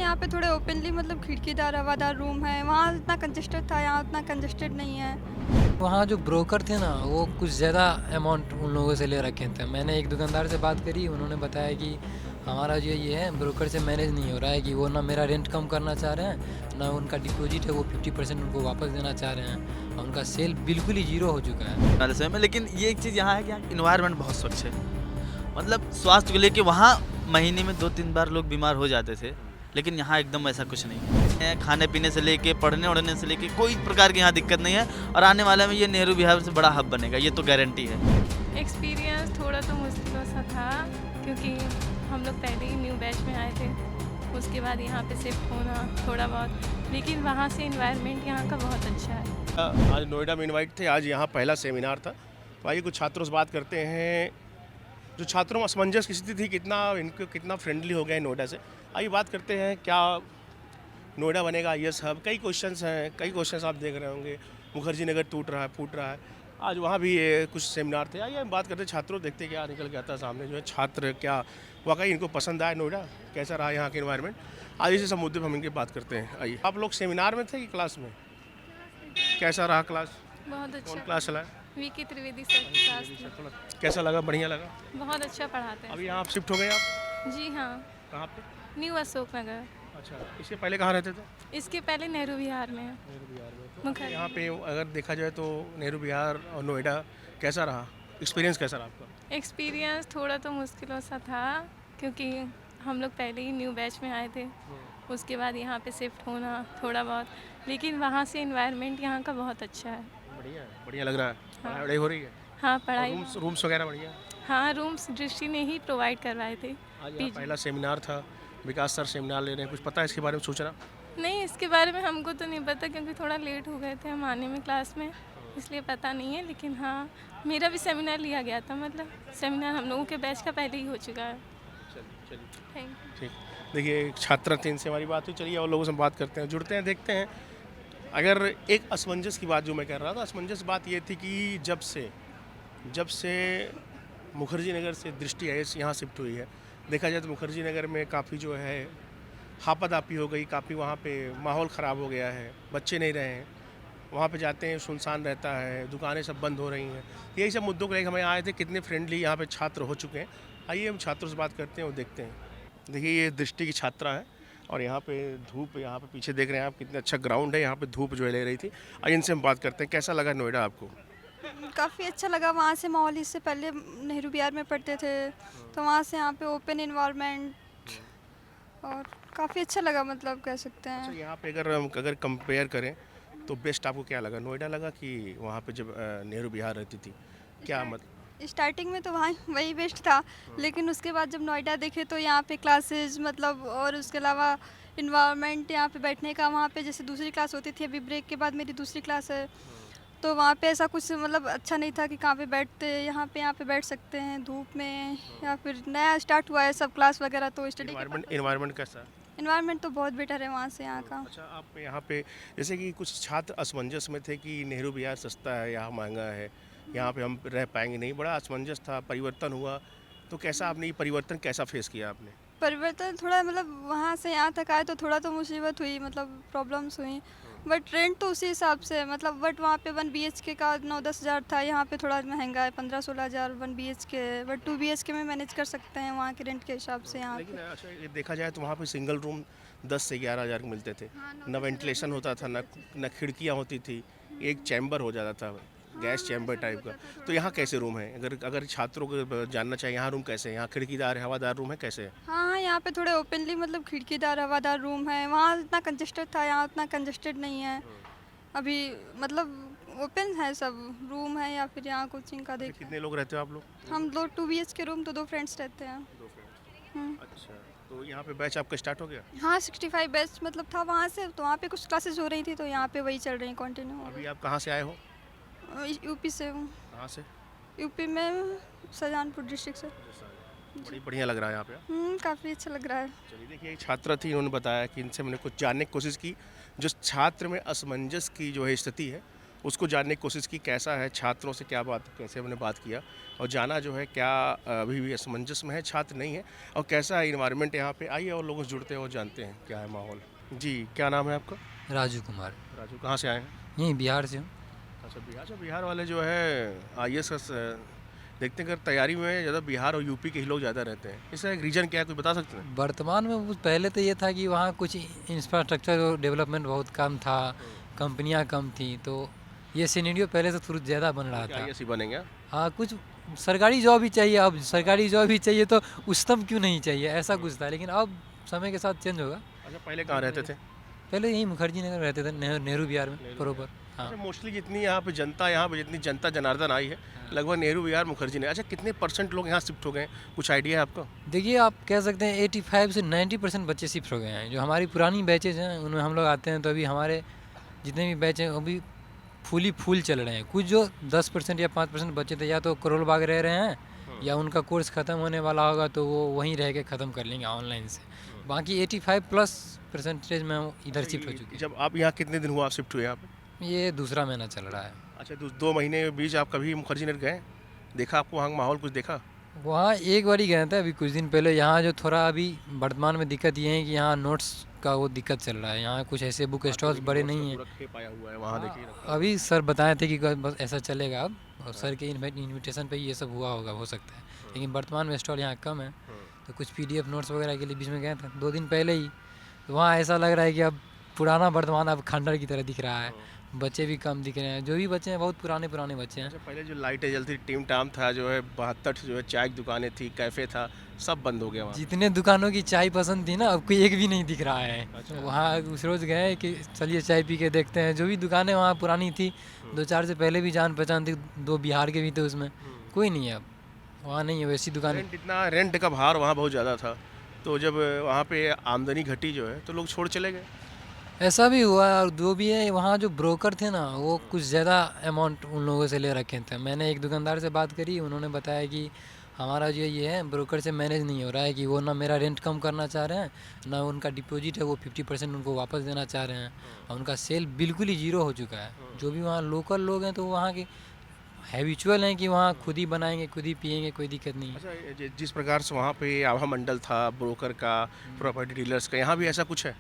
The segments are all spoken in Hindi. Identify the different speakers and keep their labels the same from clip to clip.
Speaker 1: यहाँ पे थोड़े ओपनली मतलब खिड़कीदार हवादार रूम है, वहाँ इतना कंजेस्टेड था, यहाँ उतना कंजेस्टेड नहीं है।
Speaker 2: वहाँ जो ब्रोकर थे ना वो कुछ ज़्यादा अमाउंट उन लोगों से ले रखे थे। मैंने एक दुकानदार से बात करी, उन्होंने बताया कि हमारा जो ये है ब्रोकर से मैनेज नहीं हो रहा है, कि वो ना मेरा रेंट कम करना चाह रहे हैं, ना उनका डिपॉजिट है वो 50% उनको वापस देना चाह रहे हैं, और उनका सेल बिल्कुल ही जीरो हो चुका है।
Speaker 3: वाले समय में। लेकिन ये एक चीज़ यहाँ है कि यहाँ इन्वायरमेंट बहुत स्वच्छ है। मतलब स्वास्थ्य को लेके वहाँ महीने में 2-3 बार लोग बीमार हो जाते थे, लेकिन यहाँ एकदम ऐसा कुछ नहीं है। खाने पीने से लेके पढ़ने-वढ़ने से लेके कोई प्रकार की यहाँ दिक्कत नहीं है, और आने वाले में ये नेहरू विहार से बड़ा हब बनेगा, ये तो गारंटी है।
Speaker 4: एक्सपीरियंस थोड़ा तो मुश्किलों सा था, क्योंकि हम लोग पहले ही न्यू बैच में आए थे, उसके बाद यहाँ पे शिफ्ट होना थोड़ा बहुत, लेकिन वहाँ से इन्वायरमेंट यहाँ का बहुत अच्छा है।
Speaker 5: आज नोएडा में इनवाइट थे, आज यहाँ पहला सेमिनार था। तो आइए कुछ छात्रों से बात करते हैं, जो छात्रों में असमंजस की स्थिति थी, इनको कितना फ्रेंडली हो गया है नोएडा से। आइए बात करते हैं, क्या नोएडा बनेगा आईएएस हब। कई क्वेश्चंस हैं, कई क्वेश्चंस आप देख रहे होंगे, मुखर्जी नगर टूट रहा है, फूट रहा है। आज वहाँ भी ये कुछ सेमिनार थे। आइए हम बात करते हैं छात्रों, देखते हैं क्या निकल के आता है सामने। जो है छात्र क्या वाकई इनको पसंद आया नोएडा, कैसा रहा यहाँ का इन्वायरमेंट। आज इसी सब मुद्दे पर हम इनके बात करते हैं। आइए, आप लोग सेमिनार में थे कि क्लास में? कैसा रहा क्लास?
Speaker 4: बहुत
Speaker 5: कौन
Speaker 4: अच्छा।
Speaker 5: क्लास चला है?
Speaker 4: वीके त्रिवेदी सर की क्लास थी।
Speaker 5: कैसा लगा? बढ़िया लगा?
Speaker 4: बहुत अच्छा पढ़ाते हैं।
Speaker 5: अभी यहाँ आप शिफ्ट हो गए आप?
Speaker 4: जी हाँ,
Speaker 5: कहाँ पे?
Speaker 4: न्यू अशोक नगर।
Speaker 5: अच्छा, इसके पहले कहाँ रहते थे?
Speaker 4: इसके पहले नेहरू विहार में।
Speaker 5: नेहरू बिहार में। तो
Speaker 4: मुखर्जी।
Speaker 5: यहाँ पे अगर देखा जाए तो नेहरू बिहार और नोएडा कैसा रहा? एक्सपीरियंस कैसा रहा आपका?
Speaker 4: एक्सपीरियंस थोड़ा तो मुश्किलों सा था, क्योंकि हम लोग पहले ही न्यू बैच में आए थे, उसके बाद यहाँ पे शिफ्ट होना थोड़ा बहुत, लेकिन वहाँ से इन्वायरमेंट यहाँ का बहुत अच्छा है।
Speaker 5: बढ़िया है, बढ़िया लग रहा है। पढ़ाई वढ़ाई हो रही है?
Speaker 4: हाँ,
Speaker 5: और
Speaker 4: पढ़ाई।
Speaker 5: रूम्स वगैरह बढ़िया?
Speaker 4: हाँ, रूम्स दृष्टि ने ही प्रोवाइड करवाए थे।
Speaker 5: आज यहाँ
Speaker 4: पीजी।
Speaker 5: पहला सेमिनार था, विकास सर सेमिनार ले रहे हैं, कुछ पता है इसके बारे में सूचना?
Speaker 4: नहीं, इसके बारे में हमको तो नहीं पता, क्योंकि थोड़ा लेट हो गए थे हम आने में क्लास में, इसलिए पता नहीं है। लेकिन हाँ, मेरा भी सेमिनार लिया गया था, मतलब सेमिनार हम लोगों के बैच का पहले ही हो चुका है।
Speaker 5: चलिए
Speaker 4: थैंक यू।
Speaker 5: ठीक। देखिए एक छात्र थे, इनसे हमारी बात हुई। चलिए और लोगों से बात करते हैं, जुड़ते हैं, देखते हैं। अगर एक असमंजस की बात जो मैं कह रहा था, असमंजस बात ये थी कि जब से मुखर्जी नगर से दृष्टि आईएएस यहाँ शिफ्ट हुई है, देखा जाए तो मुखर्जी नगर में काफ़ी जो है हापादापी हो गई, काफ़ी वहाँ पे माहौल ख़राब हो गया है, बच्चे नहीं रहे हैं। वहाँ पे जाते हैं सुनसान रहता है, दुकानें सब बंद हो रही हैं। यही सब मुद्दों को लेकर हम यहाँ आए थे, कितने फ्रेंडली यहाँ पे छात्र हो चुके हैं। आइए हम छात्रों से बात करते हैं और देखते हैं। देखिए ये दृष्टि की छात्रा है, और यहाँ पे धूप, यहाँ पे पीछे देख रहे हैं आप, कितना अच्छा ग्राउंड है, यहाँ पे धूप जो है ले रही थी। आइए इनसे हम बात करते हैं, कैसा लगा नोएडा आपको?
Speaker 1: काफ़ी अच्छा लगा, वहाँ से माहौल, इससे पहले नेहरू विहार में पढ़ते थे, तो वहाँ से यहाँ पे ओपन इन्वायरमेंट और काफ़ी अच्छा लगा, मतलब कह सकते
Speaker 5: अच्छा,
Speaker 1: हैं।
Speaker 5: यहाँ पे अगर कंपेयर करें तो बेस्ट आपको क्या लगा? नोएडा लगा कि वहाँ पे जब नेहरू विहार रहती थी? क्या मतलब?
Speaker 1: स्टार्टिंग में तो वहाँ वही बेस्ट था, लेकिन उसके बाद जब नोएडा देखे तो यहाँ पे क्लासेस मतलब, और उसके अलावा इन्वायरमेंट यहाँ पे बैठने का, वहाँ पे जैसे दूसरी क्लास होती थी, अभी ब्रेक के बाद मेरी दूसरी क्लास है, तो वहाँ पे ऐसा कुछ मतलब अच्छा नहीं था कि कहाँ पे बैठते, यहाँ पे बैठ सकते हैं धूप में, या फिर नया स्टार्ट हुआ है सब क्लास वगैरह, तो स्टडी
Speaker 5: इन्वायरमेंट कैसा?
Speaker 1: इन्वायरमेंट तो बहुत बेटर है वहाँ से यहाँ का।
Speaker 5: अच्छा, आप यहाँ पे जैसे कि कुछ छात्र असमंजस में थे कि नेहरू विहार सस्ता है, यहाँ महंगा है, यहाँ पे हम रह पाएंगे नहीं, बड़ा असमंजस था, परिवर्तन हुआ। तो कैसा आपने ये परिवर्तन कैसा फेस किया आपने?
Speaker 1: परिवर्तन थोड़ा मतलब वहाँ से यहाँ तक आए तो थोड़ा तो मुसीबत हुई, मतलब प्रॉब्लम्स हुई, बट रेंट तो उसी हिसाब से है, मतलब बट वहाँ पे 1 BHK का 9-10 हज़ार था, यहाँ पे थोड़ा महंगा है, 15-16 हज़ार 1 BHK है, बट 2 BHK में मैनेज कर सकते हैं वहाँ के रेंट के हिसाब से यहाँ
Speaker 5: लेकिन
Speaker 1: पे।
Speaker 5: अच्छा, ये देखा जाए तो वहाँ पे सिंगल रूम 10 से 11 हज़ार के मिलते थे।
Speaker 1: हाँ,
Speaker 5: न वेंटिलेशन होता था, न खिड़कियाँ होती थी, एक चैम्बर हो जाता था, गैस चैम्बर टाइप का। तो यहाँ कैसे रूम है? अगर अगर छात्रों को जानना चाहिए यहाँ रूम कैसे है, यहाँ खिड़कीदार है, हवादार रूम है, कैसे है?
Speaker 1: हाँ, यहाँ पे थोड़े ओपनली मतलब खिड़कीदार हवादार रूम है, वहाँ इतना कंजेस्टेड था, यहाँ उतना कंजेस्टेड नहीं है अभी, मतलब ओपन है सब रूम है, या फिर यहाँ कोचिंग का देखें।
Speaker 5: कितने लोग रहते हो आप लोग?
Speaker 1: हम लोग 2 BHK रूम, तो 2 फ्रेंड्स रहते हैं। हम्म।
Speaker 5: अच्छा, तो यहाँ पे बैच आपका स्टार्ट हो गया?
Speaker 1: हाँ, 65 बैच मतलब था वहाँ से, तो वहाँ पे कुछ क्लासेस हो रही थी, तो यहाँ पे वही चल रही कंटिन्यू।
Speaker 5: अभी आप कहाँ से आए हो?
Speaker 1: यूपी से हूँ।
Speaker 5: कहाँ से?
Speaker 1: यूपी में शाहजहानपुर डिस्ट्रिक्ट से।
Speaker 5: बड़ी बढ़िया लग रहा है यहाँ पे।
Speaker 1: काफ़ी अच्छा लग रहा है।
Speaker 5: चलिए, देखिए एक छात्रा थी, उन्होंने बताया कि इनसे मैंने कुछ जानने की कोशिश की, जो छात्र में असमंजस की जो है स्थिति है, उसको जानने की कोशिश की कैसा है छात्रों से, क्या बात कैसे हमने बात किया और जाना जो है क्या अभी भी असमंजस में है, छात्र नहीं है और कैसा है इन्वायरमेंट यहाँ पे। आइए और लोगों से जुड़ते हैं और जानते हैं क्या है माहौल। जी, क्या नाम है आपका?
Speaker 2: राजू कुमार।
Speaker 5: राजू, कहाँ से आए हैं?
Speaker 2: यहीं बिहार से हूँ।
Speaker 5: अच्छा, बिहार वाले जो है IAS देखते हैं, अगर तैयारी में ज़्यादा बिहार और यूपी के ही लोग ज़्यादा रहते हैं, इसका एक रीज़न क्या है, कुछ बता सकते हैं?
Speaker 2: वर्तमान में पहले तो ये था कि वहाँ कुछ इंफ्रास्ट्रक्चर डेवलपमेंट बहुत कम था, कंपनियाँ कम थी, तो ये सिनेरियो पहले से थोड़ा ज़्यादा बन रहा था।
Speaker 5: IAS ही बनेंगे?
Speaker 2: हाँ, कुछ सरकारी जॉब ही चाहिए। अब सरकारी जॉब ही चाहिए तो उच्चतम क्यों नहीं चाहिए, ऐसा कुछ था। लेकिन अब समय के साथ चेंज होगा।
Speaker 5: अच्छा, पहले कहाँ रहते थे?
Speaker 2: पहले यहीं मुखर्जी नगर रहते थे, नेहरू बिहार में प्रॉपर। हाँ,
Speaker 5: अच्छा, मोस्टली जितनी यहाँ पे जितनी जनता जनार्दन आई है लगभग नेहरू विहार मुखर्जी ने। अच्छा, कितने % लोग यहाँ शिफ्ट हो गए हैं, कुछ आइडिया है आपको?
Speaker 2: देखिए आप कह सकते हैं 85 से 90% बच्चे शिफ्ट हो गए हैं। जो हमारी पुरानी बैचेज हैं उनमें हम लोग आते हैं तो अभी हमारे जितने भी बैच हैं अभी फुल चल रहे हैं। कुछ जो 10% या 5% बच्चे थे या तो करोल बाग रह रहे हैं या उनका कोर्स ख़त्म होने वाला होगा तो वो वहीं रह के ख़त्म कर लेंगे ऑनलाइन से। बाकी 85+ % में हम इधर शिफ्ट हो चुके
Speaker 5: जब आप यहाँ कितने दिन हुआ आप शिफ्ट हुए यहाँ पे?
Speaker 2: हैं। ये दूसरा महीना चल रहा है।
Speaker 5: अच्छा, 2 महीने के बीच आप कभी मुखर्जी नगर गए? देखा आपको वहाँ का माहौल कुछ देखा?
Speaker 2: वहाँ एक बार ही गए थे अभी कुछ दिन पहले। यहाँ जो थोड़ा अभी वर्तमान में दिक्कत ये है कि यहाँ नोट्स का वो दिक्कत चल रहा है। यहाँ कुछ ऐसे बुक स्टॉल्स बड़े नहीं हैं।
Speaker 5: पाया हुआ है वहाँ, देखिए
Speaker 2: अभी सर बताए थे कि बस ऐसा चलेगा अब, और सर के इन्विटेशन पे ही ये सब हुआ होगा, हो सकता है। लेकिन वर्तमान में स्टॉल यहाँ कम है, तो कुछ PDF नोट्स वगैरह के लिए बीच में गए थे 2 दिन पहले ही। तो वहाँ ऐसा लग रहा है कि अब पुराना वर्तमान अब खंडर की तरह दिख रहा है। बच्चे भी कम दिख रहे हैं, जो भी बच्चे हैं बहुत पुराने बच्चे हैं।
Speaker 5: अच्छा, पहले जो लाइटें जलती थी, टीम टाम था, जो है 72 जो है चाय की दुकानें थी, कैफ़े था, सब बंद हो गया वहाँ।
Speaker 2: जितने दुकानों की चाय पसंद थी ना, अब कोई एक भी नहीं दिख रहा है।
Speaker 5: अच्छा।
Speaker 2: वहाँ उस रोज़ गए कि चलिए चाय पी के देखते हैं। जो भी दुकानें वहाँ पुरानी थी 2-4 से पहले भी जान पहचान थी, 2 बिहार के भी थे उसमें, कोई नहीं है अब वहाँ, नहीं है वैसी दुकानें।
Speaker 5: रेंट का भार वहाँ बहुत ज़्यादा था, तो जब वहाँ पे आमदनी घटी जो है तो लोग छोड़ चले गए।
Speaker 2: ऐसा भी हुआ। और जो भी है वहाँ जो ब्रोकर थे ना, वो कुछ ज़्यादा अमाउंट उन लोगों से ले रखे थे। मैंने एक दुकानदार से बात करी, उन्होंने बताया कि हमारा जो ये है ब्रोकर से मैनेज नहीं हो रहा है, कि वो ना मेरा रेंट कम करना चाह रहे हैं, ना उनका डिपॉजिट है वो 50% उनको वापस देना चाह रहे हैं, और उनका सेल बिल्कुल ही जीरो हो चुका है। जो भी वहाँ लोकल लोग हैं तो वहाँ के हैबिचुअल हैं कि वहाँ खुद ही बनाएंगे, खुद ही पिएंगे, कोई दिक्कत नहीं है।
Speaker 5: अच्छा, जिस प्रकार से वहाँ पे आभा मंडल था ब्रोकर का, प्रॉपर्टी डीलर्स का, यहाँ भी ऐसा कुछ है?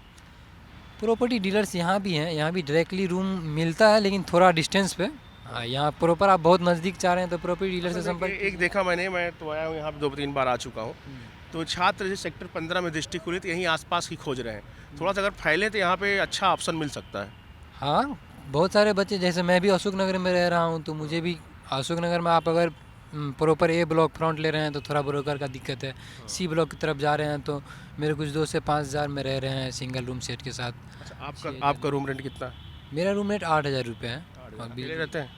Speaker 2: प्रॉपर्टी डीलर्स यहाँ भी हैं, यहाँ भी डायरेक्टली रूम मिलता है लेकिन थोड़ा डिस्टेंस पे। हाँ, यहाँ प्रॉपर आप बहुत नज़दीक चाह रहे हैं तो प्रॉपर्टी डीलर से संपर्क।
Speaker 5: एक देखा मैं तो आया हूँ यहाँ पे 2-3 बार आ चुका हूँ, तो छात्र जैसे सेक्टर 15 में दृष्टि खुली तो यहीं आसपास की खोज रहे हैं। थोड़ा सा अगर फैले तो यहाँ पे अच्छा ऑप्शन मिल सकता है।
Speaker 2: हाँ, बहुत सारे बच्चे, जैसे मैं भी अशोक नगर में रह रहा हूँ तो मुझे भी अशोक नगर में आप अगर प्रॉपर A ब्लॉक फ्रंट ले रहे हैं तो थोड़ा ब्रोकर का दिक्कत है। C ब्लॉक की तरफ जा रहे हैं तो मेरे कुछ 2 से 5 हज़ार में रह रहे हैं सिंगल रूम सेट के साथ।
Speaker 5: अच्छा, आपका रूम रेंट कितना?
Speaker 2: मेरा रूम रेट 8,000 रुपये है। और
Speaker 5: अकेले रहते हैं?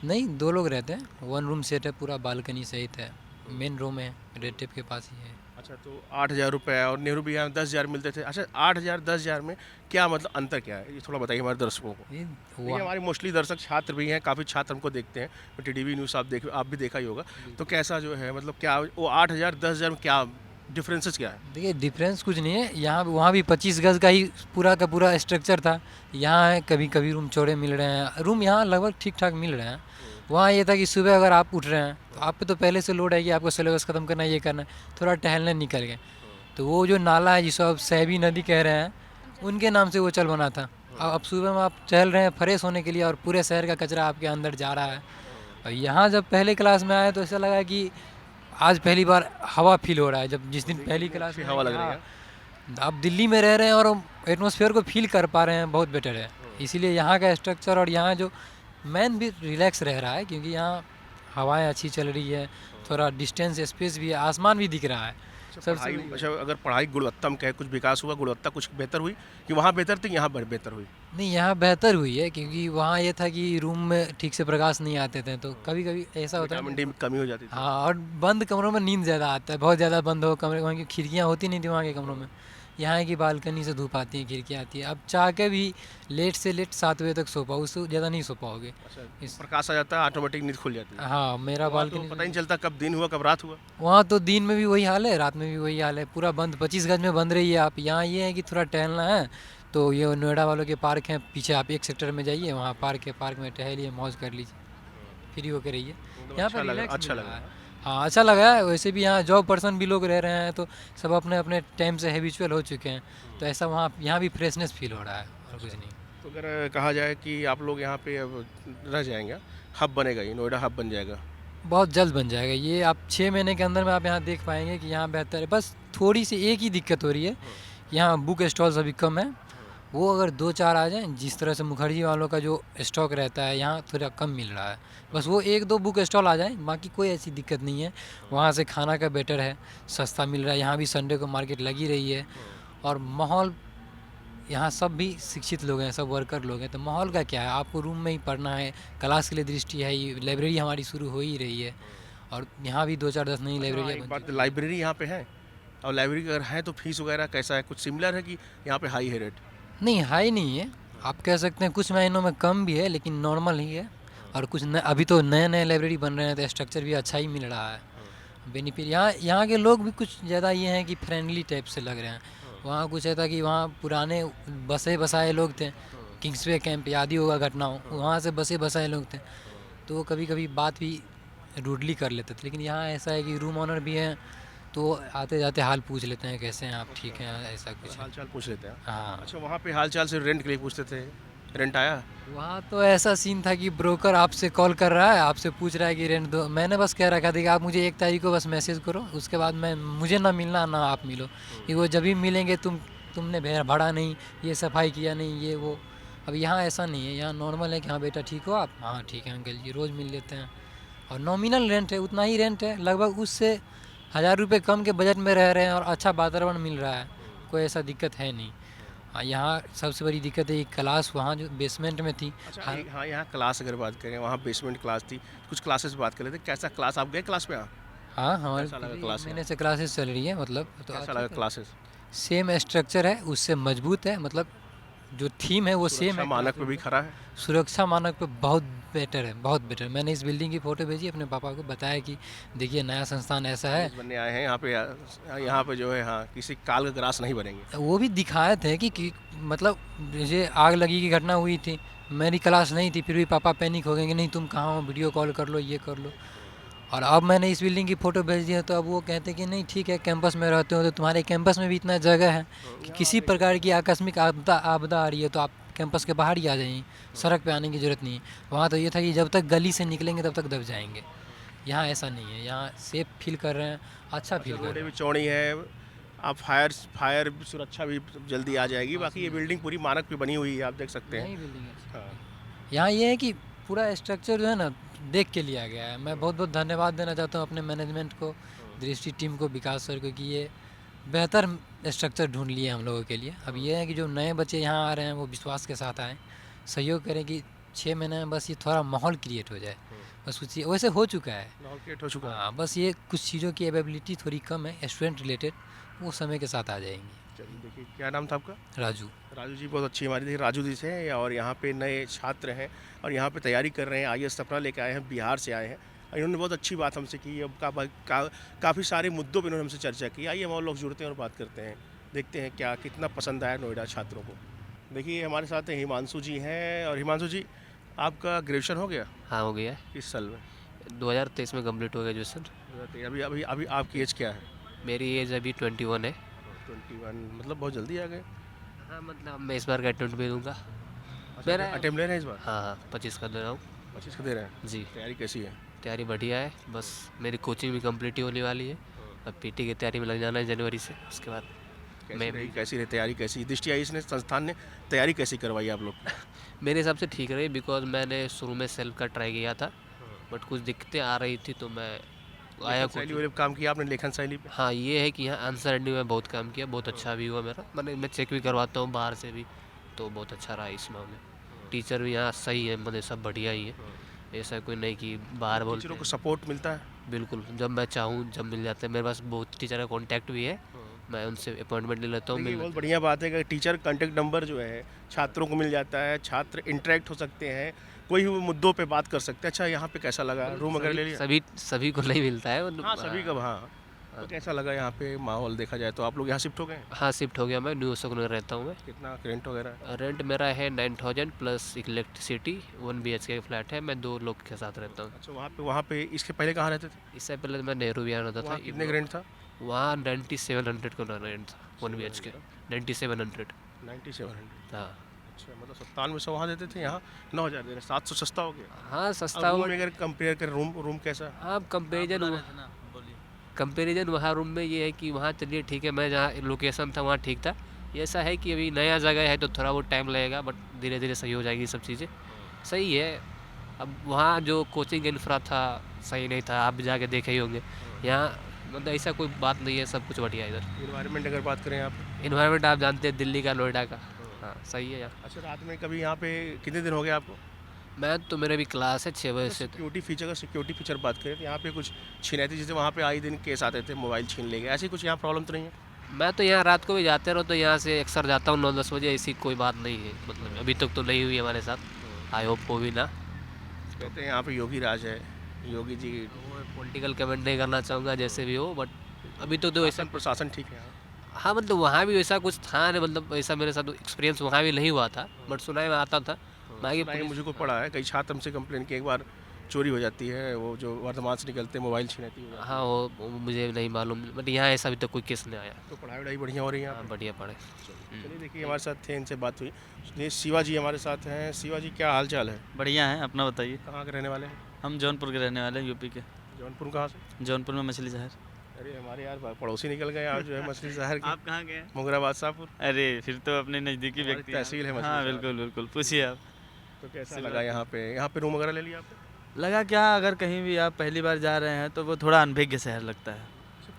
Speaker 2: नहीं, 2 लोग रहते हैं। 1 रूम सेट है, पूरा बालकनी सहित है, मेन रूम है, रेड टेप के पास ही है।
Speaker 5: अच्छा, तो 8,000 रुपये और नेहरू बिहार में 10,000 मिलते थे। अच्छा, 8,000 10,000 में क्या मतलब अंतर क्या है, ये थोड़ा बताइए हमारे दर्शकों को।
Speaker 2: ये
Speaker 5: देखिए, हमारे मोस्टली दर्शक छात्र भी हैं, काफ़ी छात्र हमको देखते हैं, TTV न्यूज़ आप भी देखा ही होगा। तो कैसा जो है मतलब क्या वो 8,000 10,000 में क्या डिफरेंसेस क्या है?
Speaker 2: देखिए डिफरेंस कुछ नहीं है। यहाँ वहाँ भी 25 गज का ही पूरा का पूरा स्ट्रक्चर था। यहाँ है कभी कभी रूम चौड़े मिल रहे हैं, रूम यहाँ लगभग ठीक ठाक मिल रहे हैं। वहाँ ये था कि सुबह अगर आप उठ रहे हैं तो आप पे तो पहले से लोड है कि आपको सिलेबस ख़त्म करना है, ये करना है, थोड़ा टहलने निकल गए तो वो जो नाला है जिसको आप सैबी नदी कह रहे हैं, उनके नाम से वो चल बना था। अब सुबह में आप चल रहे हैं फ्रेश होने के लिए और पूरे शहर का कचरा आपके अंदर जा रहा है। और यहाँ जब पहले क्लास में आए तो ऐसा लगा कि आज पहली बार हवा फील हो रहा है। जब जिस दिन पहली क्लास में
Speaker 5: हवा लग रही है।
Speaker 2: आप दिल्ली में रह रहे हैं और एटमॉस्फेयर को फील कर पा रहे हैं, बहुत बेटर है। इसीलिए यहाँ का स्ट्रक्चर और यहाँ जो मैन भी रिलैक्स रह रहा है, क्योंकि यहाँ हवाएं अच्छी चल रही है, थोड़ा डिस्टेंस स्पेस भी है, आसमान भी दिख रहा है।
Speaker 5: अच्छा, अगर पढ़ाई गुणवत्ता में कहे कुछ विकास हुआ, गुणवत्ता कुछ बेहतर हुई कि वहाँ बेहतर थी यहाँ बेहतर हुई?
Speaker 2: नहीं, यहाँ बेहतर हुई है, क्योंकि वहाँ ये था कि रूम में ठीक से प्रकाश नहीं आते थे तो कभी कभी ऐसा होता है।
Speaker 5: विटामिन डी में कमी हो जाती थी।
Speaker 2: हाँ, और बंद कमरों में नींद ज़्यादा आता है, बहुत ज़्यादा बंद हो कमरे, वहाँ की खिड़कियाँ होती नहीं थी वहाँ के कमरों में। यहाँ की बालकनी से धूप आती है, खिड़कियाँ आती है। अब चाह के भी लेट से लेट 7 बजे तक सो पाओ, उससे ज़्यादा नहीं सो पाओगे।
Speaker 5: इस प्रकाश आ जाता है, ऑटोमेटिक नींद खुल जाती है।
Speaker 2: हाँ, मेरा बालकनी
Speaker 5: तो पता ही नहीं चलता कब दिन हुआ कब रात हुआ।
Speaker 2: वहाँ तो दिन में भी वही हाल है, रात में भी वही हाल है, पूरा बंद, 25 गज में बंद रही है आप। यहाँ ये है कि थोड़ा टहलना है तो ये नोएडा वालों के पार्क हैं, पीछे आप एक सेक्टर में जाइए, वहाँ पार्क है, पार्क में टहलिए, मौज कर लीजिए, फ्री होकर रहिए। यहाँ
Speaker 5: अच्छा
Speaker 2: पर
Speaker 5: लगा,
Speaker 2: रिलैक्स
Speaker 5: अच्छा
Speaker 2: मिल
Speaker 5: लगा।
Speaker 2: रहा है। हाँ, अच्छा लगा है। वैसे भी यहाँ जॉब पर्सन भी लोग रह रहे हैं, तो सब अपने अपने टाइम से हैबिचुअल हो चुके हैं, तो ऐसा वहाँ यहाँ भी फ्रेशनेस फील हो रहा है और कुछ नहीं।
Speaker 5: तो अगर कहा जाए कि आप लोग यहाँ पे अब रह जाएंगे, हब बनेगा, ये नोएडा हब बन जाएगा।
Speaker 2: बहुत जल्द बन जाएगा ये। आप 6 महीने के अंदर में आप यहाँ देख पाएंगे कि यहाँ बेहतर है। बस थोड़ी सी एक ही दिक्कत हो रही है, यहाँ बुक स्टॉल्स अभी कम है, वो अगर 2-4 आ जाएँ, जिस तरह से मुखर्जी वालों का जो स्टॉक रहता है यहाँ थोड़ा कम मिल रहा है, बस वो 1-2 बुक स्टॉल आ जाएँ, बाकी कोई ऐसी दिक्कत नहीं है। वहाँ से खाना का बेटर है, सस्ता मिल रहा है, यहाँ भी संडे को मार्केट लगी रही है, और माहौल यहाँ सब भी शिक्षित लोग हैं, सब वर्कर लोग हैं, तो माहौल का क्या है, आपको रूम में ही पढ़ना है, क्लास के लिए दृष्टि है, ये लाइब्रेरी हमारी शुरू हो ही रही है, और यहाँ भी 2-4-10 नई लाइब्रेरियाँ
Speaker 5: एक
Speaker 2: बन
Speaker 5: बात,
Speaker 2: चुकी हैं।
Speaker 5: लाइब्रेरी यहाँ पे है, और लाइब्रेरी अगर है तो फीस वगैरह कैसा है, कुछ सिमिलर है कि यहाँ पे हाई है रेट?
Speaker 2: नहीं, हाई नहीं है, आप कह सकते हैं कुछ महीनों में कम भी है, लेकिन नॉर्मल ही है। और कुछ अभी तो नए नए लाइब्रेरी बन रहे हैं, तो स्ट्रक्चर भी अच्छा ही मिल रहा है, बेनिफिट। यहाँ के लोग भी कुछ ज़्यादा ये हैं कि फ्रेंडली टाइप से लग रहे हैं। वहाँ कुछ ऐसा कि वहाँ पुराने बसे बसाए लोग थे, किंग्सवे कैंप याद ही होगा घटनाओं, वहाँ से बसे बसाए लोग थे, तो वो कभी कभी बात भी रूडली कर लेते थे। लेकिन यहाँ ऐसा है कि रूम ऑनर भी हैं, तो आते जाते हाल पूछ लेते हैं, कैसे हैं आप, ठीक हैं, ऐसा कुछ है।
Speaker 5: हाल चाल पूछ लेते हैं।
Speaker 2: हाँ,
Speaker 5: अच्छा, वहाँ पे हाल चाल से रेंट के लिए पूछते थे, रेंट आया?
Speaker 2: वहाँ तो ऐसा सीन था कि ब्रोकर आपसे कॉल कर रहा है, आपसे पूछ रहा है कि रेंट दो। मैंने बस कह रखा था कि आप मुझे 1 तारीख को बस मैसेज करो, उसके बाद मुझे ना मिलना ना आप मिलो, कि वो जब भी मिलेंगे तुमने भाड़ा नहीं, ये सफाई किया नहीं, ये वो। अब यहाँ ऐसा नहीं है, यहाँ नॉर्मल है कि हाँ बेटा ठीक हो आप, हाँ ठीक है अंकल जी, रोज़ मिल लेते हैं। और नॉमिनल रेंट है, उतना ही रेंट है, लगभग उससे 1000 रुपये कम के बजट में रह रहे हैं, और अच्छा वातावरण मिल रहा है, कोई ऐसा दिक्कत है नहीं। हाँ, यहाँ सबसे बड़ी दिक्कत है कि क्लास वहाँ जो बेसमेंट में थी।
Speaker 5: अच्छा,
Speaker 2: हाँ,
Speaker 5: हाँ, यहाँ क्लास अगर बात करें, वहाँ बेसमेंट क्लास थी, कुछ क्लासेस बात कर लेते, कैसा क्लास, आप गए क्लास में? यहाँ
Speaker 2: हाँ, हमारे
Speaker 5: कैसा लगा
Speaker 2: 1
Speaker 5: क्लास
Speaker 2: महीने से क्लासेस चल रही है, मतलब तो
Speaker 5: कैसा
Speaker 2: अच्छा
Speaker 5: लगा
Speaker 2: है।
Speaker 5: क्लासेस?
Speaker 2: सेम स्ट्रक्चर है, उससे मजबूत है, मतलब जो थीम है वो सेम
Speaker 5: सुरक्षा
Speaker 2: है।
Speaker 5: मानक पे भी खरा है?
Speaker 2: सुरक्षा मानक पे बहुत बेटर है, बहुत बेटर। मैंने इस बिल्डिंग की फ़ोटो भेजी, अपने पापा को बताया कि देखिए नया संस्थान ऐसा है।
Speaker 5: बनने आए हैं यहाँ पे जो है, हाँ, किसी काल का ग्रास नहीं बनेंगे।
Speaker 2: वो भी दिखाए थे कि मतलब जैसे आग लगी की घटना हुई थी, मेरी क्लास नहीं थी, फिर भी पापा पैनिक हो गए कि नहीं तुम कहाँ हो, वीडियो कॉल कर लो, ये कर लो। और अब मैंने इस बिल्डिंग की फ़ोटो भेज दी है, तो अब वो कहते हैं कि नहीं ठीक है, कैंपस में रहते हो तो तुम्हारे कैंपस में भी इतना जगह है कि किसी प्रकार की आकस्मिक आपदा आ रही है तो आप कैंपस के बाहर ही आ जाइए, सड़क पे आने की ज़रूरत नहीं है। वहाँ तो ये था कि जब तक गली से निकलेंगे तब तक दब जाएंगे, यहाँ ऐसा नहीं है, यहाँ सेफ फील कर रहे हैं, अच्छा फील कर
Speaker 5: रोडें
Speaker 2: रहे
Speaker 5: भी चौड़ी है, आप फायर सुरक्षा भी जल्दी आ जाएगी। बाकी ये बिल्डिंग पूरी मानक पे बनी हुई है, आप देख सकते
Speaker 2: हैं।
Speaker 5: हैं।
Speaker 2: नई बिल्डिंग है।
Speaker 5: हाँ।
Speaker 2: यहाँ ये है कि पूरा स्ट्रक्चर जो है ना देख के लिया गया है। मैं बहुत बहुत धन्यवाद देना चाहता हूँ अपने मैनेजमेंट को, दृष्टि टीम को, विकास सर को, कि ये बेहतर स्ट्रक्चर ढूंढ लिए हम लोगों के लिए। अब ये है कि जो नए बच्चे यहाँ आ रहे हैं वो विश्वास के साथ आएँ, सहयोग करें कि 6 महीने में बस ये थोड़ा माहौल क्रिएट हो जाए, बस कुछ वैसे हो चुका है।
Speaker 5: माहौल क्रिएट हो चुका है।
Speaker 2: हाँ, बस ये कुछ चीज़ों की अवेलेबिलिटी थोड़ी कम है स्टूडेंट रिलेटेड, वो समय के साथ आ जाएंगी।
Speaker 5: चलिए, देखिए क्या नाम था आपका?
Speaker 2: राजू।
Speaker 5: राजू जी बहुत अच्छी हमारी, देखिए राजू जी से, और यहाँ पे नए छात्र हैं और यहाँ पे तैयारी कर रहे हैं, IAS सपना लेके आए हैं, बिहार से आए हैं। और इन्होंने बहुत अच्छी बात हमसे की, अब काफ़ी सारे मुद्दों पे इन्होंने हमसे चर्चा की। आइए हम और लोग जुड़ते हैं और बात करते हैं, देखते हैं क्या कितना पसंद आया नोएडा छात्रों को। देखिए हमारे साथ हिमांशु जी हैं, और हिमांशु जी आपका ग्रेजुएशन हो गया?
Speaker 6: हाँ, हो गया है।
Speaker 5: किस साल में?
Speaker 6: 2023 में कंप्लीट हो गया ग्रेजुएशन।
Speaker 5: अभी अभी अभी आपकी एज क्या है?
Speaker 6: मेरी एज अभी 21 है।
Speaker 5: 21, मतलब बहुत जल्दी आ गए।
Speaker 6: हाँ, मतलब मैं इस बार का अटेम्प्ट भी दूँगा। मेरा
Speaker 5: अटेम्प्ट ले रहे हैं इस बार?
Speaker 6: हाँ, 25 का दे रहा हूँ।
Speaker 5: 25 का दे रहे हैं?
Speaker 6: जी,
Speaker 5: तैयारी कैसी है?
Speaker 6: तैयारी बढ़िया है, बस मेरी कोचिंग भी कंप्लीट ही होने वाली है। अब PT की तैयारी में लग जाना है जनवरी से, उसके बाद
Speaker 5: कैसी रही तैयारी? कैसी दृष्टि आई इसने, संस्थान ने तैयारी कैसी करवाई आप लोग?
Speaker 6: मेरे हिसाब से ठीक रही, बिकॉज मैंने शुरू में सेल्फ का ट्राई किया था, बट कुछ दिक्कतें आ रही थी तो मैं आया
Speaker 5: शैली वाले काम किया आपने, लेखन शैली पे?
Speaker 6: हाँ, ये है कि यहाँ आंसर राइटिंग में बहुत काम किया, बहुत अच्छा भी हुआ मेरा। मैं चेक भी करवाता हूँ बाहर से भी, तो बहुत अच्छा रहा इस मामले। टीचर भी यहाँ सही है, मतलब सब बढ़िया ही है, ऐसा कोई नहीं कि बाहर बोलते
Speaker 5: टीचरों को
Speaker 6: हैं।
Speaker 5: सपोर्ट मिलता है?
Speaker 6: बिल्कुल, जब मैं चाहूँ जब मिल जाते हैं। मेरे पास बहुत टीचर का कॉन्टैक्ट भी है, मैं उनसे अपॉइंटमेंट ले लेता हूँ,
Speaker 5: देखिए
Speaker 6: मिल
Speaker 5: बहुत बढ़िया बात है कि टीचर कांटेक्ट नंबर जो है छात्रों को मिल जाता है, छात्र इंटरेक्ट हो सकते हैं, कोई भी मुद्दों पे बात कर सकते हैं। अच्छा, यहाँ पे कैसा लगा? रूम वगैरह ले लिया?
Speaker 6: सभी को नहीं मिलता है,
Speaker 5: हाँ, सभी का, हाँ। तो कैसा लगा यहाँ पे माहौल देखा जाए तो? आप लोग यहाँ शिफ्ट हो गए हैं?
Speaker 6: हाँ शिफ्ट हो गया मैं, न्यू अशोक नगर रहता हूँ मैं।
Speaker 5: कितना रेंट वगैरह है?
Speaker 6: रेंट मेरा है 9000 प्लस इलेक्ट्रिसिटी। 1 BHK का फ्लैट है, मैं 2 लोग के साथ रहता हूँ।
Speaker 5: अच्छा, वहाँ पे इसके पहले कहाँ रहते थे?
Speaker 6: इससे पहले मैं नेहरू विहार रहता था।
Speaker 5: वहाँ कितने का रेंट था?
Speaker 6: वहाँ 9700 का रेंट था 1 BHK। 9700।
Speaker 5: 9700।
Speaker 6: हाँ
Speaker 5: अच्छा, मतलब 9700 वहाँ देते थे, यहाँ 9000 दे रहे हैं। 700 सस्ता हो गया।
Speaker 6: हाँ सस्ता
Speaker 5: रूम
Speaker 6: हुआ।
Speaker 5: में अगर कंपेयर करें, रूम कैसा है?
Speaker 6: हाँ कंपेरिजन वहाँ रूम में ये है कि वहाँ चलिए ठीक है, मैं जहाँ लोकेशन था वहाँ ठीक था। ये ऐसा है कि अभी नया जगह है तो थोड़ा बहुत टाइम लगेगा, बट धीरे धीरे सही हो जाएगी सब चीज़ें। सही है। अब वहाँ जो कोचिंग इंफ्रा था सही नहीं था, आप भी जाके देखे ही होंगे। यहाँ मतलब ऐसा कोई बात नहीं है, सब कुछ बढ़िया है इधर।
Speaker 5: इन्वायरमेंट अगर बात करें यहाँ पे?
Speaker 6: इन्वायरमेंट आप जानते हैं दिल्ली का, नोएडा का। हाँ सही है यार।
Speaker 5: अच्छा, रात में कभी यहाँ पे कितने दिन हो गए आपको?
Speaker 6: मैं तो मेरे भी क्लास है 6 बजे से।
Speaker 5: सिक्योरिटी फीचर बात करें तो यहाँ पे कुछ छिनैती, जैसे वहाँ पे आए दिन केस आते थे, मोबाइल छीन ले गए, ऐसी कुछ यहाँ प्रॉब्लम तो नहीं है?
Speaker 6: मैं तो यहाँ रात को भी जाते रहो तो यहाँ से अक्सर जाता हूँ 9-10 बजे, ऐसी कोई बात नहीं है। मतलब अभी तक तो नहीं हुई हमारे साथ, आई होप हो भी ना।
Speaker 5: कहते हैं यहाँ पे योगी राज है, योगी जी।
Speaker 6: पॉलिटिकल कमेंट नहीं करना चाहूँगा जैसे भी हो, बट अभी तो ऐसा।
Speaker 5: प्रशासन ठीक है यहाँ?
Speaker 6: हाँ मतलब वहाँ भी ऐसा कुछ था नहीं, मतलब ऐसा मेरे साथ एक्सपीरियंस वहाँ भी नहीं हुआ था, बट सुनाई में आता था। बाकी
Speaker 5: मुझे को पड़ा है, कई छात्र हमसे कंप्लेन की एक बार चोरी हो जाती है, वो जो वर्धमान से निकलते हैं मोबाइल छीनती है।
Speaker 6: हाँ वो मुझे नहीं मालूम, बट यहाँ ऐसा अभी तक कोई केस नहीं आया।
Speaker 5: तो पढ़ाई वढ़ाई बढ़िया हो रही है?
Speaker 6: हाँ बढ़िया पढ़े।
Speaker 5: चलिए, देखिए हमारे साथ थे, इनसे बात हुई। ये शिवा जी हमारे साथ हैं। शिवा जी, क्या हाल चाल है?
Speaker 3: बढ़िया है, अपना बताइए।
Speaker 5: कहाँ के रहने वाले हैं?
Speaker 3: हम जौनपुर के रहने वाले हैं, यूपी के।
Speaker 5: जौनपुर कहाँ से?
Speaker 3: जौनपुर में मछली शहर।
Speaker 5: अरे हमारे यार पड़ोसी निकल गए आज, जो है मछली शहर के।
Speaker 3: आप कहाँ गए?
Speaker 5: मुगराबाद शाहपुर।
Speaker 3: अरे फिर तो अपने नज़दीकी
Speaker 5: हमारी
Speaker 3: व्यक्ति हैं।
Speaker 5: तहसील है मछली
Speaker 3: हाँ
Speaker 5: शहर।
Speaker 3: बिल्कुल बिल्कुल, पूछिए आप।
Speaker 5: तो कैसा लगा यहाँ पे? यहाँ पे रूम वगैरह ले लिया आपने?
Speaker 3: लगा क्या, अगर कहीं भी आप पहली बार जा रहे हैं तो वो थोड़ा अनभिज्ञ शहर लगता है।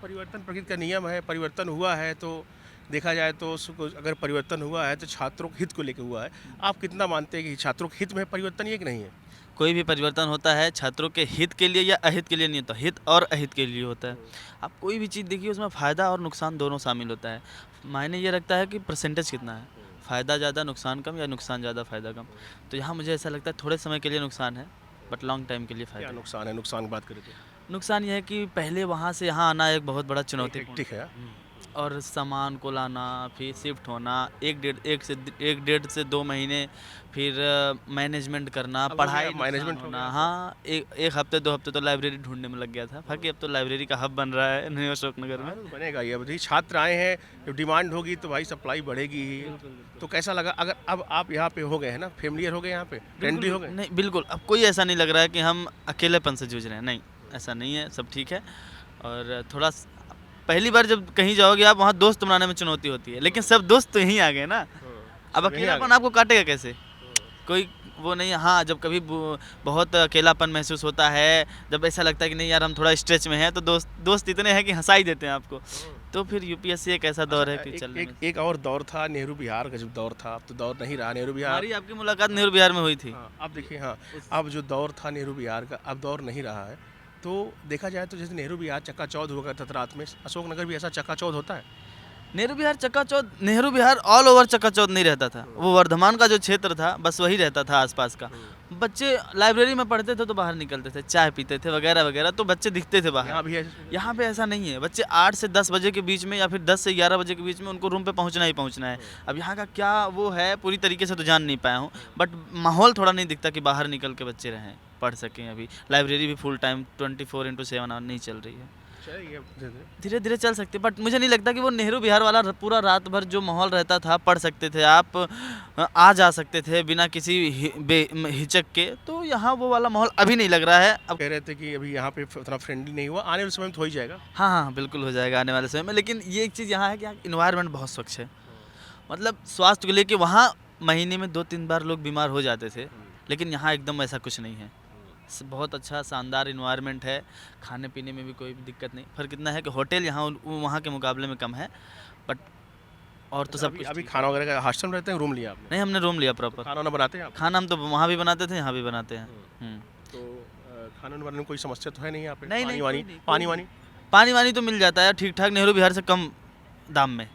Speaker 5: परिवर्तन प्रकृति का नियम है, परिवर्तन हुआ है तो देखा जाए तो उसको, अगर परिवर्तन हुआ है तो छात्रों के हित को लेकर हुआ है। आप कितना मानते हैं कि छात्रों के हित में परिवर्तन ये कि नहीं है?
Speaker 3: कोई भी परिवर्तन होता है छात्रों के हित के लिए या अहित के लिए नहीं होता, हित और अहित के लिए होता है। आप कोई भी चीज़ देखिए, उसमें फ़ायदा और नुकसान दोनों शामिल होता है। मायने ये रखता है कि परसेंटेज कितना है, फ़ायदा ज़्यादा नुकसान कम या नुकसान ज़्यादा फ़ायदा कम। तो यहाँ मुझे ऐसा लगता है थोड़े समय के लिए नुकसान है, बट लॉन्ग टाइम के लिए
Speaker 5: क्या
Speaker 3: फ़ायदा।
Speaker 5: नुकसान है? नुकसान की बात करें तो
Speaker 3: नुकसान ये है कि पहले वहाँ से यहाँ आना एक बहुत बड़ा चुनौती
Speaker 5: ठीक है।
Speaker 3: और सामान को लाना, फिर शिफ्ट होना, एक डेढ़ से 2 महीने, फिर मैनेजमेंट करना,
Speaker 5: अब हो
Speaker 3: पढ़ाई
Speaker 5: गया, मैनेजमेंट
Speaker 3: नुकसान
Speaker 5: हो
Speaker 3: होना।
Speaker 5: गया।
Speaker 3: हाँ, एक हफ्ते 2 हफ्ते तो लाइब्रेरी ढूंढने में लग गया था। बाकी अब तो लाइब्रेरी का हब बन रहा है न्यू अशोक नगर में।
Speaker 5: बनेगा ये, अब छात्र आए हैं, जब डिमांड होगी तो भाई सप्लाई बढ़ेगी ही। तो कैसा लगा, अगर अब आप यहाँ पे हो गए हैं ना, फेमिलियर हो गए यहाँ पे, फ्रेंडली हो गए?
Speaker 3: नहीं बिल्कुल, अब कोई ऐसा नहीं लग रहा है कि हम अकेलेपन से जूझ रहे हैं, नहीं ऐसा नहीं है, सब ठीक है। और थोड़ा पहली बार जब कहीं जाओगे आप, वहाँ दोस्त बनाने में चुनौती होती है, लेकिन सब दोस्त तो यहीं आ गए ना। अब अकेलापन आपको काटेगा कैसे? कोई वो नहीं है। हाँ, जब कभी बहुत अकेलापन महसूस होता है, जब ऐसा लगता है कि नहीं यार हम थोड़ा स्ट्रेच में हैं, तो दोस्त इतने हैं कि हंसा ही देते हैं आपको। तो फिर यूपीएससी एक ऐसा दौर है कि चलने में।
Speaker 5: एक और दौर था नेहरू बिहार का, जब दौर था, अब तो दौर नहीं रहा नेहरू बिहार।
Speaker 3: हमारी आपकी मुलाकात नेहरू बिहार में हुई थी।
Speaker 5: हाँ, अब देखिए, हाँ अब जो दौर था नेहरू बिहार का, अब दौर नहीं रहा है। तो देखा जाए तो जैसे नेहरू बिहार चकाचौंध हुआ करता था रात में, अशोक नगर भी ऐसा चकाचौंध होता है?
Speaker 3: नेहरू बिहार चकाचौंध, नेहरू बिहार ऑल ओवर चकाचौंध नहीं रहता था। वो वर्धमान का जो क्षेत्र था बस वही रहता था आसपास का। बच्चे लाइब्रेरी में पढ़ते थे तो बाहर निकलते थे, चाय पीते थे वगैरह वगैरह, तो बच्चे दिखते थे बाहर।
Speaker 5: यहाँ भी है?
Speaker 3: यहाँ पे ऐसा नहीं है। बच्चे 8 से 10 बजे के बीच में या फिर 10 से 11 बजे के बीच में उनको रूम पे पहुँचना ही पहुँचना है। अब यहाँ का क्या वो है पूरी तरीके से तो जान नहीं पाया हूँ, बट माहौल थोड़ा नहीं दिखता कि बाहर निकल के बच्चे रहें, पढ़ सकें। अभी लाइब्रेरी भी फुल टाइम 24/7 नहीं चल रही है। धीरे धीरे चल सकते, बट मुझे नहीं लगता कि वो नेहरू बिहार वाला पूरा रात भर जो माहौल रहता था, पढ़ सकते थे आप, आ जा सकते थे बिना किसी हिचक के। तो यहाँ वो वाला माहौल अभी नहीं लग रहा है। अब
Speaker 5: कह रहे थे कि अभी यहाँ पे उतना फ्रेंडली नहीं हुआ, आने वाले समय में तो हो ही जाएगा।
Speaker 3: हाँ हाँ बिल्कुल हो जाएगा आने वाले समय में। लेकिन ये एक चीज़ यहाँ है कि इन्वायरमेंट बहुत स्वच्छ है। मतलब स्वास्थ्य को लेके वहाँ महीने में 2-3 बार लोग बीमार हो जाते थे, लेकिन यहाँ एकदम ऐसा कुछ नहीं है। बहुत अच्छा शानदार इन्वायरमेंट है, खाने पीने में भी कोई दिक्कत नहीं। फर्क इतना है कि होटल यहाँ वहाँ के मुकाबले में कम है, बट और तो सब कुछ
Speaker 5: अभी
Speaker 3: ठीक है।
Speaker 5: खाना वगैरह का हॉस्टल में रहते हैं, रूम लिया आपने?
Speaker 3: नहीं, हमने रूम लिया प्रॉपर।
Speaker 5: खाना वाना बनाते हैं आप?
Speaker 3: खाना हम तो वहाँ भी बनाते थे, यहाँ भी बनाते हैं।
Speaker 5: तो खाना बनाने में कोई समस्या तो है नहीं यहाँ पे?
Speaker 3: नहीं,
Speaker 5: पानी वानी
Speaker 3: पानी वानी तो मिल जाता है ठीक ठाक, नेहरू बिहार से कम दाम में।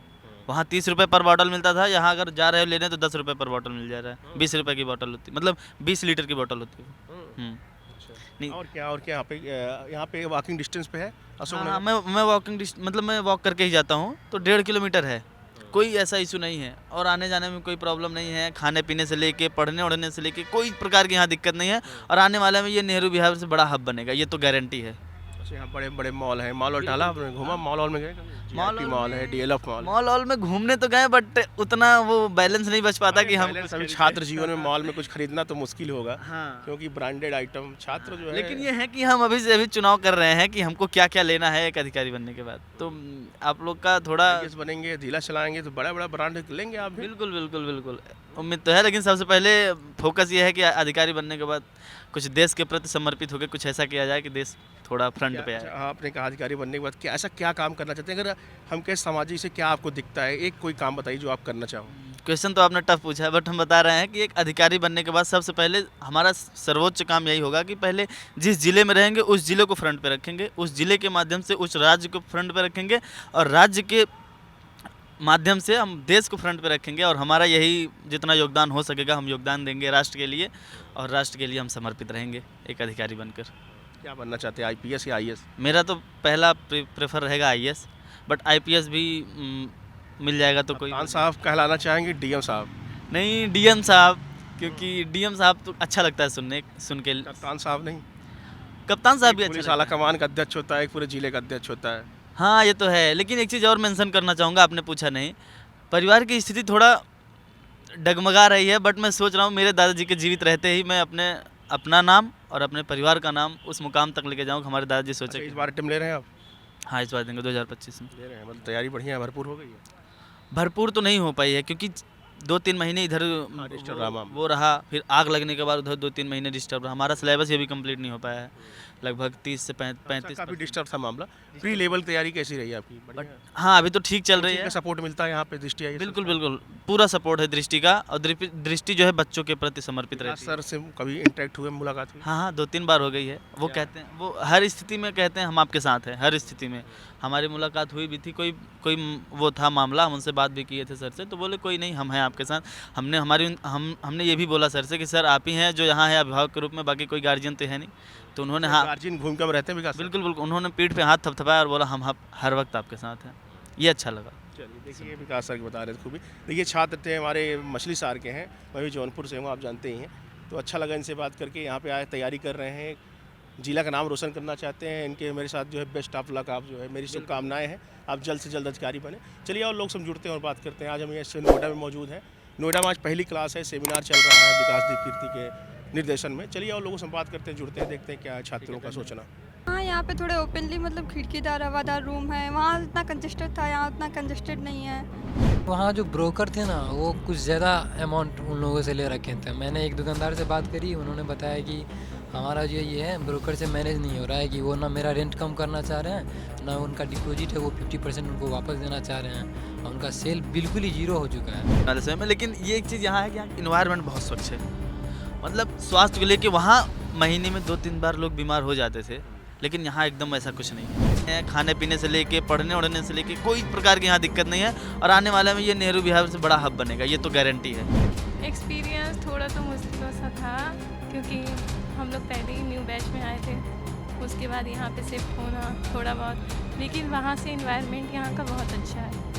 Speaker 3: वहाँ 30 रुपये पर बॉटल मिलता था, यहाँ अगर जा रहे हो लेने तो 10 रुपये पर बॉटल मिल जा रहा है। 20 रुपये की बॉटल होती, मतलब 20 लीटर की बॉटल होती है। नहीं
Speaker 5: और क्या यहाँ पे वॉकिंग डिस्टेंस पे है अशोक
Speaker 3: हाँ,
Speaker 5: नगर?
Speaker 3: मैं वॉकिंग मतलब मैं वॉक करके ही जाता हूँ, तो 1.5 किलोमीटर है। कोई ऐसा इशू नहीं है और आने जाने में कोई प्रॉब्लम नहीं है। खाने पीने से लेके पढ़ने उड़ने से लेके कोई प्रकार की यहाँ दिक्कत नहीं है। और आने वाले में ये नेहरू विहार से बड़ा हब बनेगा, ये तो गारंटी है।
Speaker 5: अच्छा, यहाँ बड़े बड़े मॉल हैं, मॉल और डाला आपने घूमा, मॉल में गए कभी?
Speaker 3: मॉल
Speaker 5: GIP मॉल है, DLF मॉल है।
Speaker 3: मॉल में घूमने तो गए, बट उतना वो बैलेंस नहीं बच पाता कि हम
Speaker 5: पहले सभी छात्र जीवन में मॉल में कुछ खरीदना तो मुश्किल होगा,
Speaker 3: हाँ।
Speaker 5: क्योंकि ब्रांडेड आइटम छात्र जो है।
Speaker 3: लेकिन ये है कि हम अभी से अभी चुनाव कर रहे हैं कि हमको क्या क्या लेना है एक अधिकारी बनने के बाद। तो आप लोग का थोड़ा
Speaker 5: IAS बनेंगे, जिला चलाएंगे तो बड़ा बड़ा ब्रांड लेंगे आप भी।
Speaker 3: बिल्कुल बिल्कुल बिल्कुल उम्मीद तो है, लेकिन सबसे पहले फोकस ये है कि अधिकारी बनने के बाद कुछ देश के प्रति समर्पित होकर कुछ ऐसा किया जाए कि देश थोड़ा फ्रंट पे आए।
Speaker 5: अच्छा, आपने कहा अधिकारी बनने के बाद क्या ऐसा क्या काम करना चाहते हैं? अगर हम कहें सामाजिक से क्या आपको दिखता है, एक कोई काम बताइए जो आप करना चाहो।
Speaker 3: क्वेश्चन तो आपने टफ पूछा है, बट हम बता रहे हैं कि एक अधिकारी बनने के बाद सबसे पहले हमारा सर्वोच्च काम यही होगा कि पहले जिस जिले में रहेंगे उस जिले को फ्रंट पे रखेंगे, उस जिले के माध्यम से उस राज्य को फ्रंट पे रखेंगे और राज्य के माध्यम से हम देश को फ्रंट पे रखेंगे। और हमारा यही जितना योगदान हो सकेगा हम योगदान देंगे राष्ट्र के लिए, और राष्ट्र के लिए हम समर्पित रहेंगे एक अधिकारी बनकर।
Speaker 5: क्या बनना चाहते हैं, IPS या IAS?
Speaker 3: मेरा तो पहला प्रेफर रहेगा IAS, बट IPS भी मिल जाएगा तो कोई
Speaker 5: कप्तान साहब कहलाना चाहेंगे, DM साहब?
Speaker 3: नहीं, DM साहब, क्योंकि DM साहब तो अच्छा लगता है सुन के।
Speaker 5: कप्तान साहब नहीं?
Speaker 3: कप्तान साहब भी अच्छा
Speaker 5: पुलिस
Speaker 3: लगता
Speaker 5: आला
Speaker 3: है।
Speaker 5: कमान का अध्यक्ष होता है, एक पूरे जिले का अध्यक्ष होता है।
Speaker 3: हाँ ये तो है, लेकिन एक चीज़ और मेंशन करना चाहूँगा, आपने पूछा नहीं। परिवार की स्थिति थोड़ा डगमगा रही है, बट मैं सोच रहा हूँ मेरे दादाजी के जीवित रहते ही मैं अपना नाम और अपने परिवार का नाम उस मुकाम तक लेके जाऊँ। हमारे दादाजी सोचे
Speaker 5: अच्छा, इस बार अटेम्प्ट ले रहे हैं आप?
Speaker 3: हाँ इस बार देंगे 2025 में।
Speaker 5: ले रहे हैं, मतलब तैयारी बढ़िया भरपूर हो गई है।
Speaker 3: भरपूर तो नहीं हो पाई है क्योंकि 2-3 महीने इधर
Speaker 5: डिस्टर्ब रहा मामला।
Speaker 3: वो रहा, फिर आग लगने के बाद उधर 2-3 महीने डिस्टर्ब रहा। हमारा सिलेबस ये भी कंप्लीट नहीं हो पाया है, लगभग 30 से 35।
Speaker 5: काफ़ी डिस्टर्ब था मामला। प्री लेवल तैयारी कैसी रही आपकी?
Speaker 3: बट हाँ अभी तो ठीक चल रही है।
Speaker 5: सपोर्ट मिलता है यहाँ पे दृष्टि IAS?
Speaker 3: बिल्कुल बिल्कुल पूरा सपोर्ट है दृष्टि का, और दृष्टि जो है बच्चों के प्रति समर्पित रहती है।
Speaker 5: सर से कभी इंटरेक्ट हुए, मुलाकात हुई?
Speaker 3: हाँ 2-3 बार हो गई है। वो कहते हैं, वो हर स्थिति में कहते हैं हम आपके साथ हैं, हर स्थिति में। हमारी मुलाकात हुई भी थी, कोई वो था मामला, हम उनसे बात भी किए थे सर से, तो बोले कोई नहीं, हम हैं आपके साथ। हमने ये भी बोला सर से कि सर आप ही हैं जो यहाँ है अभिभावक के रूप में, बाकी कोई गार्जियन तो है नहीं। तो उन्होंने हाँ
Speaker 5: गार्जियन भूमिका में रहते हैं विकास?
Speaker 3: बिल्कुल बिल्कुल, उन्होंने पीठ पे हाथ थपथपाया और बोला हम हर वक्त आपके साथ हैं। ये अच्छा लगा।
Speaker 5: चलिए, देखिए विकास सर बता रहे थे खूबी। देखिए छात्र थे हमारे मछली शहर के हैं, मैं भी जौनपुर से हूँ, आप जानते ही हैं। तो अच्छा लगा इनसे बात करके। यहाँ पे आए, तैयारी कर रहे हैं, जिला का नाम रोशन करना चाहते हैं। इनके मेरे साथ जो है बेस्ट ऑफ लक, आप जो है मेरी शुभकामनाएं हैं, आप जल्द से जल्द अधिकारी बने। चलिए और लोग सब जुड़ते हैं और बात करते हैं। आज हम ये नोएडा में मौजूद हैं। नोएडा में आज पहली क्लास है, सेमिनार चल रहा है विकास दीप कीर्ति के निर्देशन में। चलिए और लोगों से बात करते हैं, जुड़ते हैं, देखते हैं क्या है छात्रों का सोचना।
Speaker 1: हाँ यहाँ पे थोड़े ओपनली मतलब खिड़कीदार हवादार रूम है, वहाँ इतना कंजेस्टेड था, यहाँ उतना कंजेस्टेड नहीं है।
Speaker 2: वहाँ जो ब्रोकर थे ना वो कुछ ज़्यादा अमाउंट उन लोगों से ले रखे थे। मैंने एक दुकानदार से बात करी, उन्होंने बताया कि हमारा जो ये है ब्रोकर से मैनेज नहीं हो रहा है, कि वो ना मेरा रेंट कम करना चाह रहे हैं, ना उनका डिपॉजिट है वो 50% उनको वापस देना चाह रहे हैं, और उनका सेल बिल्कुल ही जीरो हो चुका है
Speaker 3: वाले समय में। लेकिन ये एक चीज़ यहाँ है कि यहाँ इन्वायरमेंट बहुत स्वच्छ है, मतलब स्वास्थ्य को लेके वहाँ महीने में 2-3 बार लोग बीमार हो जाते थे, लेकिन यहाँ एकदम ऐसा कुछ नहीं है। खाने पीने से लेके पढ़ने उड़ने से लेके कोई प्रकार की यहाँ दिक्कत नहीं है। और आने वाले में ये नेहरू विहार से बड़ा हब बनेगा, ये तो गारंटी है।
Speaker 4: एक्सपीरियंस थोड़ा तो मुश्किल सा था क्योंकि हम लोग पहले ही न्यू बैच में आए थे, उसके बाद यहाँ पे शिफ्ट होना थोड़ा बहुत, लेकिन वहाँ से इन्वायरमेंट यहाँ का बहुत अच्छा है।